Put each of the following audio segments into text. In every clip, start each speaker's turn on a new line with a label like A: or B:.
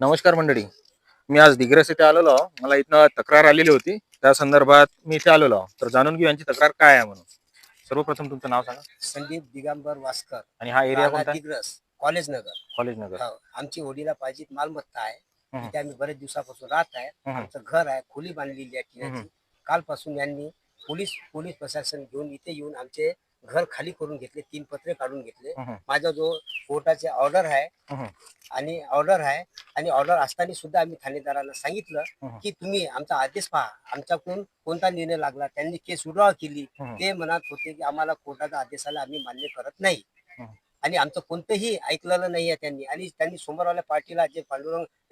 A: नमस्कार मंडळी. मी आज दिग्रस येथे आलेलो आहो. मला इथनं तक्रार आलेली होती, त्या संदर्भात मी इथे आलेलो आहो. तर जाणून घेऊ यांची तक्रार काय आहे म्हणून. सर्वप्रथम तुमचं नाव सांगा.
B: संदीप दिगंबर वास्कर,
A: आणि हा एरिया
B: राहणार
A: कोणता आहे?
B: दिग्रस, कॉलेज नगर.
A: कॉलेज नगर.
B: हो, आमची वडीला पाहिजे मालमत्ता आहे.
A: हम्म.
B: तिथे आम्ही बरेच दिवसापासून राहत आहे.
A: हम्म.
B: आमचं घर आहे, खोली बांधलेली आहे
A: हम्म.
B: टिनाची. कालपासून यांनी पोलीस पोलीस प्रशासन घेऊन इथे येऊन आमचे घर खाली करून घेतले, 3 पत्रे काढून घेतले.
A: हम्म.
B: माझा जो कोर्टाचे ऑर्डर आहे
A: हम्म.
B: आणि ऑर्डर असताना सुद्धा आम्ही ठाणेदारांना सांगितलं
A: हम्म.
B: की तुम्ही आमचा आदेश पहा, आमच्याकडून कोणता निर्णय लागला. त्यांनी केस विड्रॉ केली.
A: हम्म.
B: ते म्हणत होते की आम्हाला कोर्टाचा आदेशाला आम्ही मान्य करत नाही.
A: हम्म.
B: आणि आमचं कोणतंही ऐकलेलं नाही आहे त्यांनी. आणि त्यांनी समोरवाल्या पार्टीला जे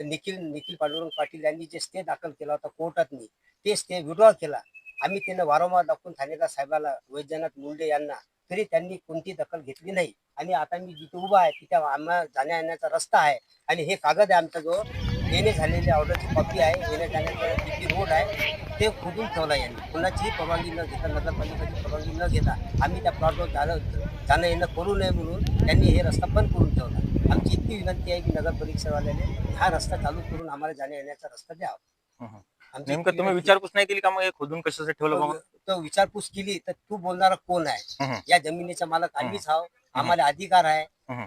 B: निखिल पांडुरंग पाटील यांनी जे स्टे दाखल केला होता कोर्टातनी, ते स्टे विड्रॉ केला. आम्ही त्यांना वारंवार दाखवून ठाणेदार साहेबाला, वैजनाथ मुंडे यांना, तरी त्यांनी कोणती दखल घेतली नाही. आणि आता मी जिथे उभा आहे तिथे आम्हाला जाण्या येण्याचा रस्ता आहे. आणि हे कागद आहे आमचा, जो येणे झालेल्या ऑर्डरची कॉपी आहे, येण्या जाण्याचा किती रोड आहे ते खोदून ठेवला यांनी. कुणाचीही परवानगी न घेता, नगरपालिकेची परवानगी न घेता आम्ही त्या प्लॉटवर जाणं येणं करू नये म्हणून त्यांनी हे रस्ता बंद करून ठेवला. आमची इतकी विनंती आहे की नगर परिक्षेवाल्याने हा रस्ता चालू करून आम्हाला जाण्या येण्याचा रस्ता द्यावा. आमची
A: नेमकं
B: इतकी
A: तुम्ही
B: विनंती.
A: विचारपूस नाही केली का मग हे खोदून कशासाठी ठेवलं बाबा?
B: तो विचारपूस केली तर तू बोलणारा कोण आहे?
A: हम्म.
B: या जमिनीचा मालक आम्हीच आहोत, आम्हाला अधिकार आहे,
A: हम्म.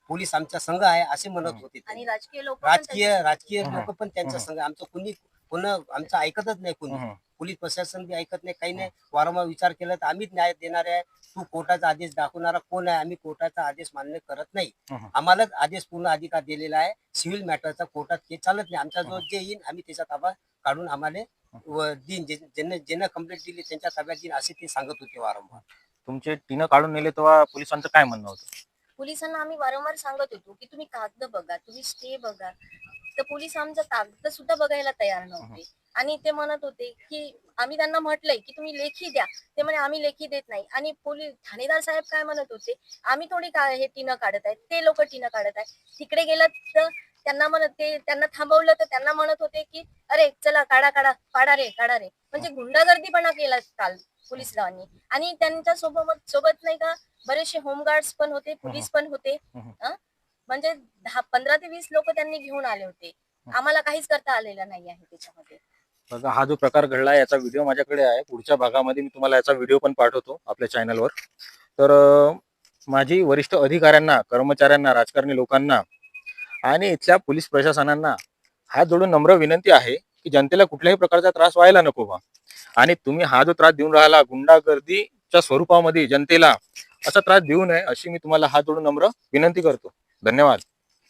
B: पोलीस आमचा संघ आहे असे म्हणत होते ते.
C: आणि राजकीय लोक
B: राजकीय लोक पण त्यांचा संघ आहे. आमचं कोण आमचं ऐकतच नाही. कोणी
A: हम्म.
B: पोलीस प्रशासन बी ऐकत नाही, काही नाही. वारंवार विचार केला तर आम्हीच न्याय देणार आहे. तू कोर्टाचा आदेश दाखवणारा कोण आहे? आम्ही कोर्टाचा आदेश मान्य करत नाही.
A: हम्म.
B: आम्हालाच आदेश पूर्ण अधिकार दिलेला आहे. सिव्हिल मॅटरचा कोर्टात केस चालत नाही. आमचा जो जे येईल आम्ही त्याचा ताबा काढून आम्हाला दिन ज्यांना कंप्लेंट दिली त्यांच्या ताब्यात देईन असे ते सांगत होते वारंवार.
A: तुमचे टीनं काढून नेले तेव्हा पोलिसांचं काय म्हणणं होतं?
C: पोलिसांना आम्ही वारंवार सांगत होतो की तुम्ही कागद बघा, तुम्ही स्टे बघा. तर पोलीस आमचा कागद सुद्धा बघायला तयार नव्हते. आणि ते म्हणत होते की आम्ही त्यांना म्हटलंय की तुम्ही लेखी द्या. ते म्हणे आम्ही लेखी देत नाही. आणि पोलीस ठाणेदार साहेब काय म्हणत होते, आम्ही थोडी काय हे टीनं काढत आहेत, ते लोक टीनं काढत आहेत. तिकडे गेलं तर त्यांना थांबवलं तर त्यांना म्हणत होते की अरे चला काढा काढा, काढा रे काढा रे. म्हणजे गुंडागर्दीपणा केला काल पोलिसांनी. आणि त्यांच्या सोबत नाही का बरेचसे होमगार्ड्स पण होते, पोलीस पण होते. म्हणजे 15 ते 20 लोक त्यांनी घेऊन आले होते. आम्हाला काहीच करता आलेलं नाही आहे त्याच्यामध्ये.
A: बघा, हा जो प्रकार घडला याचा व्हिडिओ माझ्याकडे आहे. पुढच्या भागामध्ये मी तुम्हाला याचा व्हिडिओ पण पाठवतो आपल्या चॅनलवर. तर माझी वरिष्ठ अधिकाऱ्यांना, कर्मचाऱ्यांना, राजकारणी लोकांना आणि इथल्या पोलीस प्रशासनांना हात जोडून नम्र विनंती आहे की जनतेला कुठल्याही प्रकारचा त्रास व्हायला नको बा. आणि तुम्ही हा जो त्रास देऊन राहिला गुंडागर्दीच्या स्वरूपामध्ये जनतेला, असा त्रास देऊ नये अशी मी तुम्हाला हात जोडून नम्र विनंती करतो. धन्यवाद.